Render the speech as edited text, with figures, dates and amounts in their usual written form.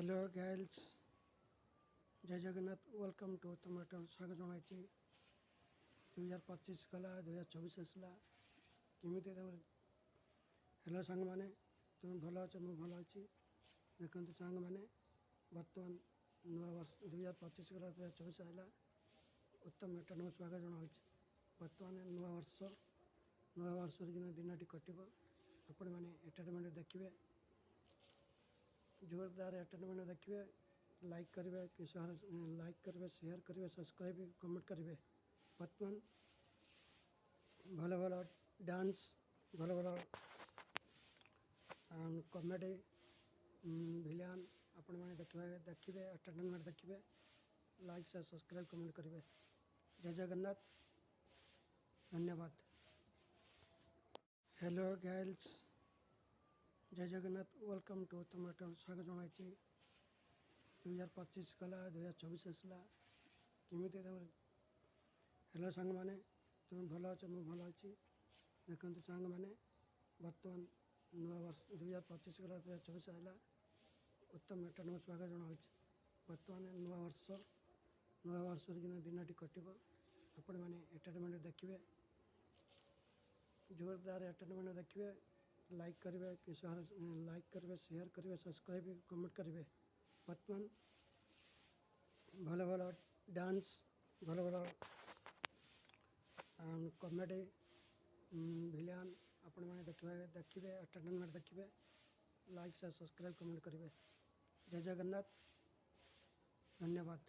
Hello Giles जय Jagannath welcome to tomato स्वागत जनाई 2025 गला 2024 आसला केमी हेलो सांग मैंने तुम भल अच्छे मुझे भल अच्छी देखो सांग मैंने बर्तमान नुआ वर्ष 2025 गला 2024 आसला उत्तम एंटरटेनमेंट स्वागत जनाई बर्तमान नुआ वर्ष दिन कटो आपण मैंने एंटरटेनमेंट देखिए जोरदार एंटरटेनमेंट देखिए लाइक करेंगे शेयर करेंगे सब्सक्राइब कमेंट करेंगे बर्तमान भल भल डांस भल भल कॉमेडी भिलियन आपण मैंने देखिए एंटरटेनमेंट देखिए लाइक शेयर सब्सक्राइब कमेंट करेंगे जय जगन्नाथ धन्यवाद। हेलो गाइल्स जय जगन्नाथ वेलकम टू टमाटो स्वागत जनाई 2025 गला 2024 आसला केमी हेलो सांग मैंने तुम भल अच्छे मुझे भल अच्छी देखो सांग मैंने बर्तमान नुआ वर्ष 2025 गला 2024 आसला उत्तम एंटरटेनमेंट स्वागत जनाई बर्तमान नुआ वर्ष दिन कटो आपण मैंने एंटरटेनमेंट देखिए जोरदार एंटरटेनमेंट देखिए लाइक करेंगे शेयर करेंगे सब्सक्राइब कमेंट करेंगे बर्तमान भल भल डांस भल भल कॉमेडी भिलियन आपण मैंने देखिए एंटरटेनमेंट देखिए लाइक शेयर सब्सक्राइब कमेंट करेंगे जय जगन्नाथ धन्यवाद।